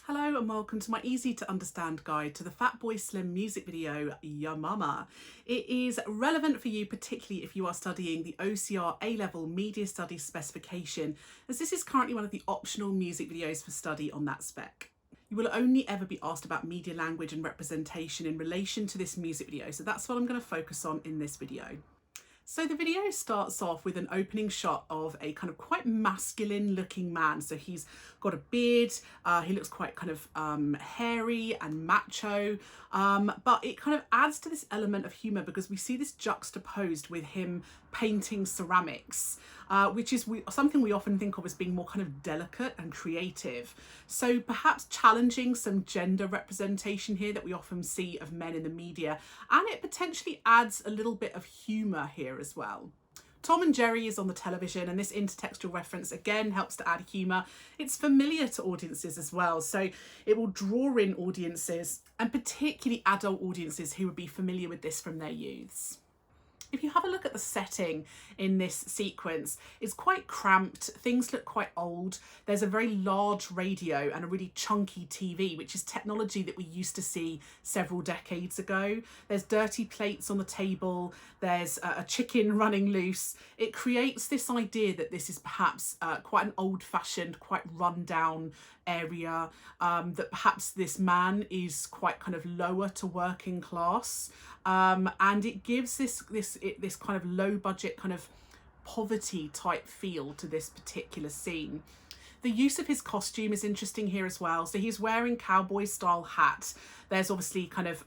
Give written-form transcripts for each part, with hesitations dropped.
Hello and welcome to my easy to understand guide to the Fatboy Slim music video, Ya Mama. It is relevant for you, particularly if you are studying the OCR A-Level Media Studies specification, as this is currently one of the optional music videos for study on that spec. You will only ever be asked about media language and representation in relation to this music video, so that's what I'm going to focus on in this video. So the video starts off with an opening shot of a kind of quite masculine looking man. So he's got a beard, he looks quite kind of hairy and macho, but it kind of adds to this element of humour because we see this juxtaposed with him painting ceramics, which is something we often think of as being more kind of delicate and creative. So perhaps challenging some gender representation here that we often see of men in the media, and it potentially adds a little bit of humour here as well. Tom and Jerry is on the television, and this intertextual reference again helps to add humour. It's familiar to audiences as well, so it will draw in audiences, and particularly adult audiences who would be familiar with this from their youths. If you have a look at the setting in this sequence, it's quite cramped, things look quite old. There's a very large radio and a really chunky TV, which is technology that we used to see several decades ago. There's dirty plates on the table, there's a chicken running loose. It creates this idea that this is perhaps quite an old-fashioned, quite run-down area, that perhaps this man is quite kind of lower to working class, and it gives this kind of low budget kind of poverty type feel to this particular scene. The use of his costume is interesting here as well. So he's wearing cowboy style hat. There's obviously kind of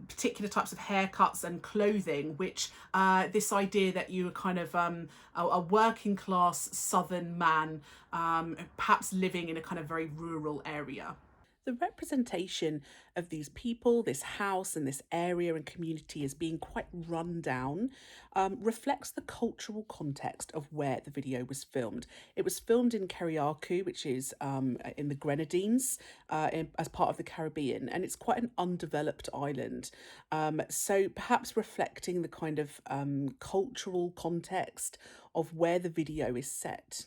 particular types of haircuts and clothing, which this idea that you are kind of a working class southern man, perhaps living in a kind of very rural area. The representation of these people, this house and this area and community as being quite run down reflects the cultural context of where the video was filmed. It was filmed in Keriaku, which is in the Grenadines, as part of the Caribbean, and it's quite an undeveloped island. So perhaps reflecting the kind of cultural context of where the video is set.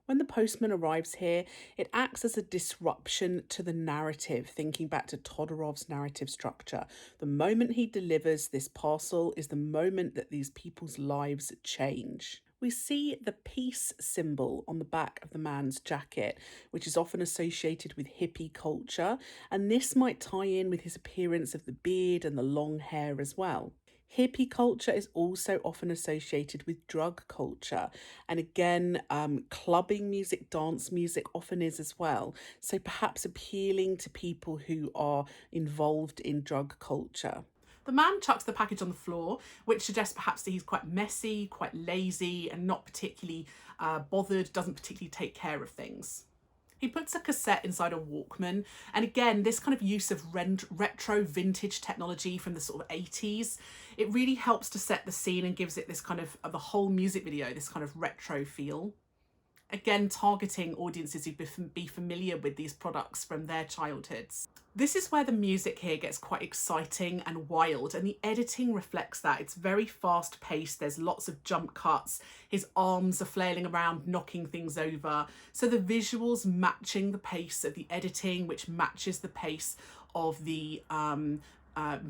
When the postman arrives here, it acts as a disruption to the narrative, thinking back to Todorov's narrative structure. The moment he delivers this parcel is the moment that these people's lives change. We see the peace symbol on the back of the man's jacket, which is often associated with hippie culture, and this might tie in with his appearance of the beard and the long hair as well. Hippie culture is also often associated with drug culture, and again, clubbing music, dance music often is as well. So perhaps appealing to people who are involved in drug culture. The man chucks the package on the floor, which suggests perhaps that he's quite messy, quite lazy, and not particularly bothered, doesn't particularly take care of things. He puts a cassette inside a Walkman, and again, this kind of use of retro vintage technology from the sort of 80s, it really helps to set the scene and gives it this kind of the whole music video, this kind of retro feel. Again, targeting audiences who be familiar with these products from their childhoods. This is where the music here gets quite exciting and wild, and the editing reflects that. It's very fast paced, there's lots of jump cuts, his arms are flailing around, knocking things over. So the visuals matching the pace of the editing, which matches the pace of the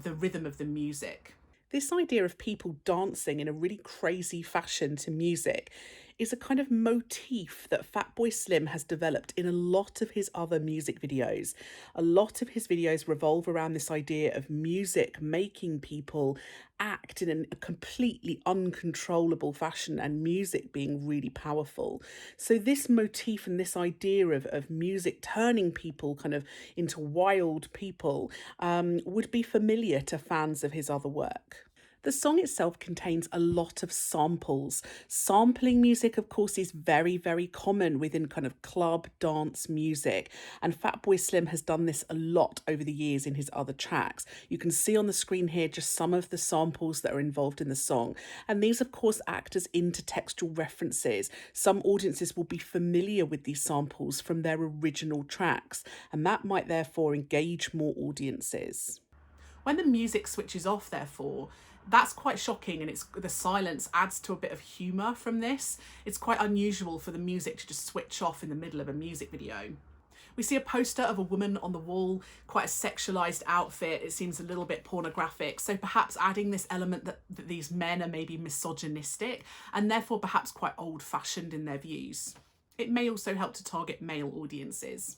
rhythm of the music. This idea of people dancing in a really crazy fashion to music is a kind of motif that Fatboy Slim has developed in a lot of his other music videos. A lot of his videos revolve around this idea of music making people act in a completely uncontrollable fashion, and music being really powerful. So this motif and this idea of music turning people kind of into wild people would be familiar to fans of his other work. The song itself contains a lot of samples. Sampling music, of course, is very, very common within kind of club dance music. And Fatboy Slim has done this a lot over the years in his other tracks. You can see on the screen here just some of the samples that are involved in the song. And these, of course, act as intertextual references. Some audiences will be familiar with these samples from their original tracks, and that might therefore engage more audiences. When the music switches off, therefore, that's quite shocking, and the silence adds to a bit of humour from this. It's quite unusual for the music to just switch off in the middle of a music video. We see a poster of a woman on the wall, quite a sexualized outfit. It seems a little bit pornographic. So perhaps adding this element that these men are maybe misogynistic and therefore perhaps quite old-fashioned in their views. It may also help to target male audiences.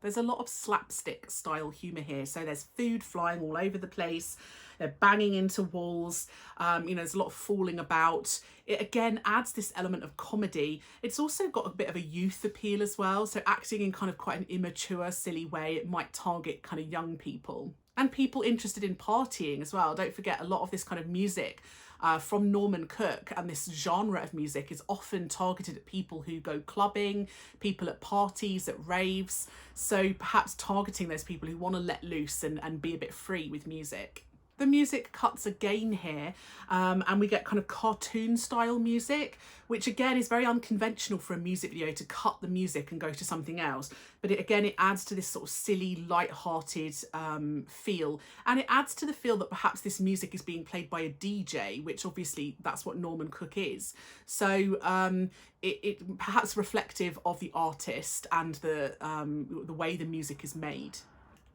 There's a lot of slapstick style humour here. So there's food flying all over the place. They're banging into walls. There's a lot of falling about. It again adds this element of comedy. It's also got a bit of a youth appeal as well. So acting in kind of quite an immature, silly way, it might target kind of young people and people interested in partying as well. Don't forget, a lot of this kind of music from Norman Cook and this genre of music is often targeted at people who go clubbing, people at parties, at raves. So perhaps targeting those people who want to let loose and be a bit free with music. The music cuts again here, and we get kind of cartoon style music, which again is very unconventional for a music video to cut the music and go to something else. But it adds to this sort of silly, light-hearted feel. And it adds to the feel that perhaps this music is being played by a DJ, which obviously that's what Norman Cook is. So it perhaps reflective of the artist and the way the music is made.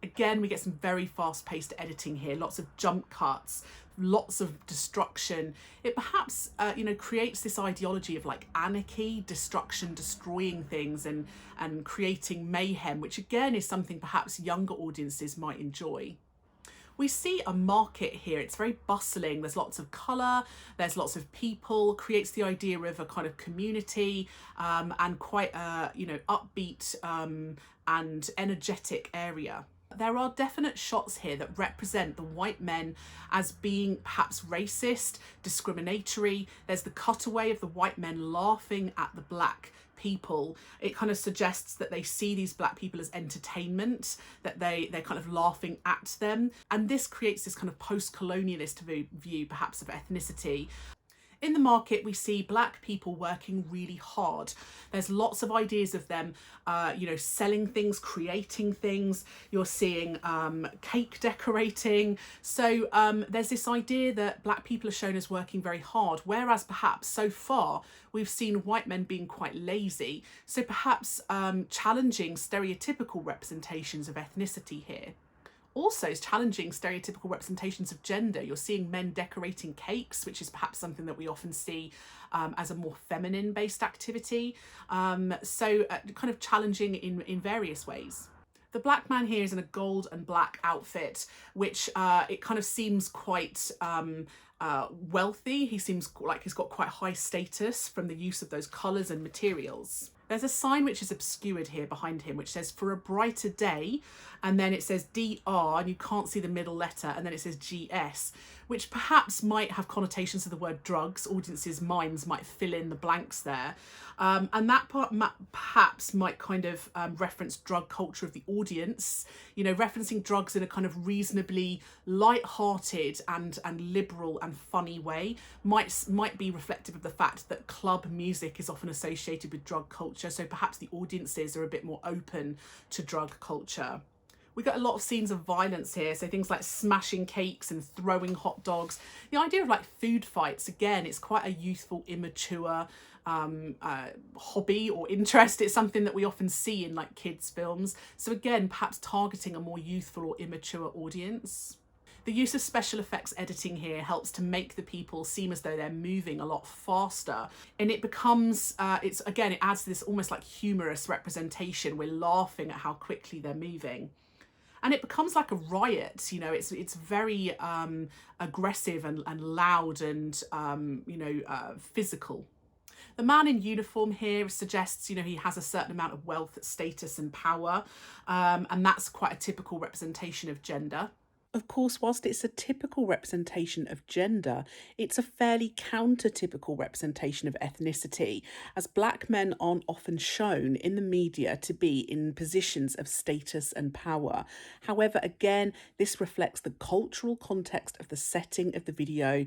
Again, we get some very fast-paced editing here, lots of jump cuts, lots of destruction. It perhaps, creates this ideology of like anarchy, destruction, destroying things and creating mayhem, which again is something perhaps younger audiences might enjoy. We see a market here. It's very bustling. There's lots of colour, there's lots of people, creates the idea of a kind of community and quite a, upbeat and energetic area. There are definite shots here that represent the white men as being perhaps racist, discriminatory. There's the cutaway of the white men laughing at the black people. It kind of suggests that they see these black people as entertainment, that they're kind of laughing at them. And this creates this kind of post-colonialist view perhaps of ethnicity. In the market, we see black people working really hard. There's lots of ideas of them, selling things, creating things. You're seeing cake decorating. So there's this idea that black people are shown as working very hard, whereas perhaps so far we've seen white men being quite lazy. So perhaps challenging stereotypical representations of ethnicity here. Also is challenging stereotypical representations of gender. You're seeing men decorating cakes, which is perhaps something that we often see as a more feminine based activity. Kind of challenging in various ways. The black man here is in a gold and black outfit, which it kind of seems quite wealthy. He seems like he's got quite high status from the use of those colours and materials. There's a sign which is obscured here behind him, which says "for a brighter day," and then it says DR, and you can't see the middle letter, and then it says GS, which perhaps might have connotations of the word drugs. Audiences' minds might fill in the blanks there. And that part perhaps might kind of reference drug culture of the audience, referencing drugs in a kind of reasonably light-hearted and liberal and funny way, might be reflective of the fact that club music is often associated with drug culture, so perhaps the audiences are a bit more open to drug culture. We got a lot of scenes of violence here, so things like smashing cakes and throwing hot dogs. The idea of like food fights, again, it's quite a youthful, immature hobby or interest. It's something that we often see in like kids' films. So again, perhaps targeting a more youthful or immature audience. The use of special effects editing here helps to make the people seem as though they're moving a lot faster. And it becomes, it adds to this almost like humorous representation. We're laughing at how quickly they're moving. And it becomes like a riot, it's very aggressive and loud and, physical. The man in uniform here suggests, he has a certain amount of wealth, status and power, and that's quite a typical representation of gender. Of course, whilst it's a typical representation of gender, it's a fairly counter-typical representation of ethnicity, as black men aren't often shown in the media to be in positions of status and power. However, again, this reflects the cultural context of the setting of the video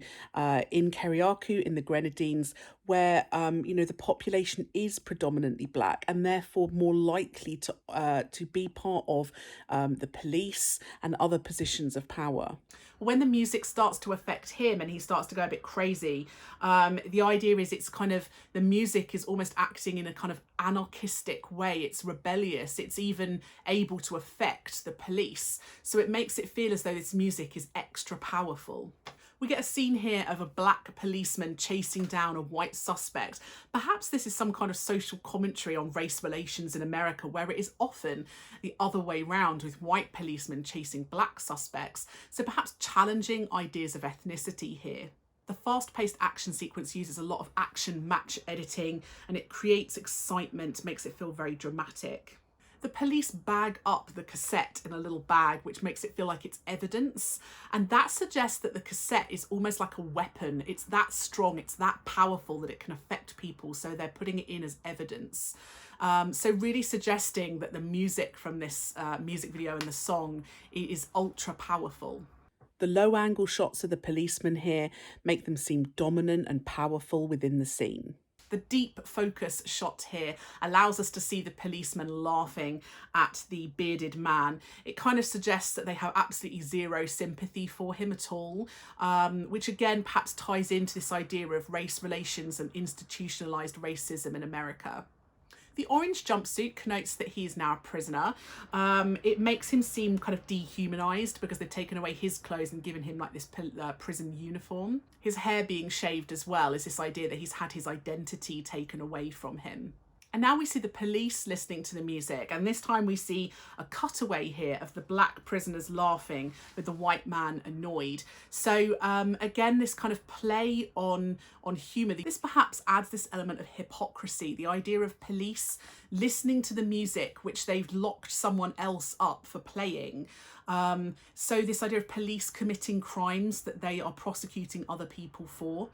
in Keriaku in the Grenadines, where the population is predominantly black and therefore more likely to be part of the police and other positions of power. When the music starts to affect him and he starts to go a bit crazy, the idea is it's kind of, the music is almost acting in a kind of anarchistic way. It's rebellious. It's even able to affect the police. So it makes it feel as though this music is extra powerful. We get a scene here of a black policeman chasing down a white suspect. Perhaps this is some kind of social commentary on race relations in America, where it is often the other way round, with white policemen chasing black suspects. So perhaps challenging ideas of ethnicity here. The fast-paced action sequence uses a lot of action match editing, and it creates excitement, makes it feel very dramatic. The police bag up the cassette in a little bag, which makes it feel like it's evidence. And that suggests that the cassette is almost like a weapon. It's that strong, it's that powerful that it can affect people. So they're putting it in as evidence. So really suggesting that the music from this music video and the song is ultra powerful. The low angle shots of the policemen here make them seem dominant and powerful within the scene. The deep focus shot here allows us to see the policeman laughing at the bearded man. It kind of suggests that they have absolutely zero sympathy for him at all, which again perhaps ties into this idea of race relations and institutionalized racism in America. The orange jumpsuit connotes that he is now a prisoner. It makes him seem kind of dehumanized because they've taken away his clothes and given him like this prison uniform. His hair being shaved as well is this idea that he's had his identity taken away from him. And now we see the police listening to the music, and this time we see a cutaway here of the black prisoners laughing with the white man annoyed. So again, this kind of play on humour. This perhaps adds this element of hypocrisy, the idea of police listening to the music which they've locked someone else up for playing. So this idea of police committing crimes that they are prosecuting other people for.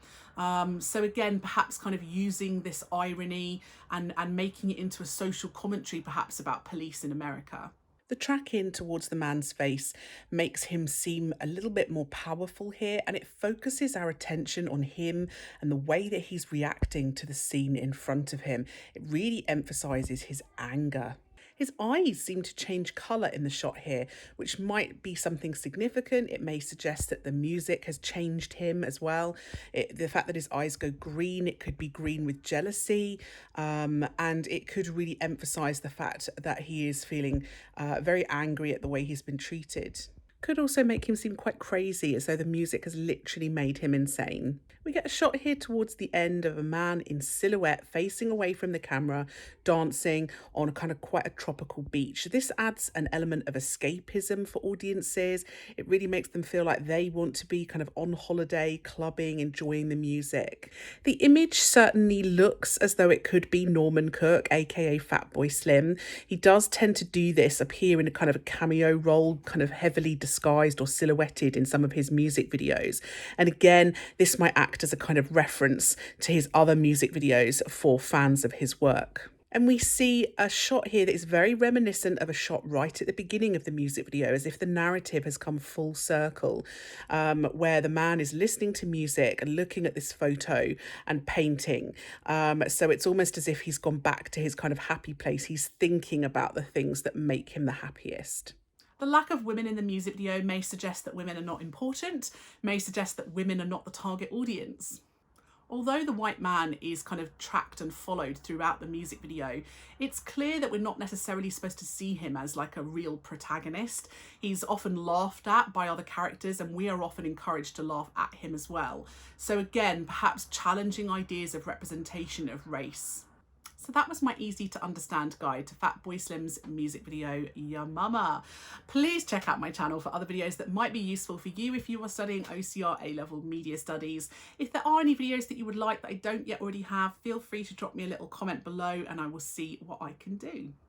So again, perhaps kind of using this irony and making it into a social commentary perhaps about police in America. The track in towards the man's face makes him seem a little bit more powerful here, and it focuses our attention on him and the way that he's reacting to the scene in front of him. It really emphasises his anger. His eyes seem to change colour in the shot here, which might be something significant. It may suggest that the music has changed him as well. The fact that his eyes go green, it could be green with jealousy, and it could really emphasise the fact that he is feeling very angry at the way he's been treated. Could also make him seem quite crazy, as though the music has literally made him insane. We get a shot here towards the end of a man in silhouette facing away from the camera, dancing on a kind of quite a tropical beach. This adds an element of escapism for audiences. It really makes them feel like they want to be kind of on holiday, clubbing, enjoying the music. The image certainly looks as though it could be Norman Cook, aka Fatboy Slim. He does tend to do this, appear in a kind of a cameo role, kind of heavily disguised or silhouetted in some of his music videos. And again, this might act as a kind of reference to his other music videos for fans of his work. And we see a shot here that is very reminiscent of a shot right at the beginning of the music video, as if the narrative has come full circle, where the man is listening to music and looking at this photo and painting. So it's almost as if he's gone back to his kind of happy place. He's thinking about the things that make him the happiest. The lack of women in the music video may suggest that women are not important, may suggest that women are not the target audience. Although the white man is kind of tracked and followed throughout the music video, it's clear that we're not necessarily supposed to see him as like a real protagonist. He's often laughed at by other characters, and we are often encouraged to laugh at him as well. So again, perhaps challenging ideas of representation of race. So that was my easy to understand guide to Fatboy Slim's music video, Ya Mama. Please check out my channel for other videos that might be useful for you if you are studying OCR A-Level Media Studies. If there are any videos that you would like that I don't yet already have, feel free to drop me a little comment below and I will see what I can do.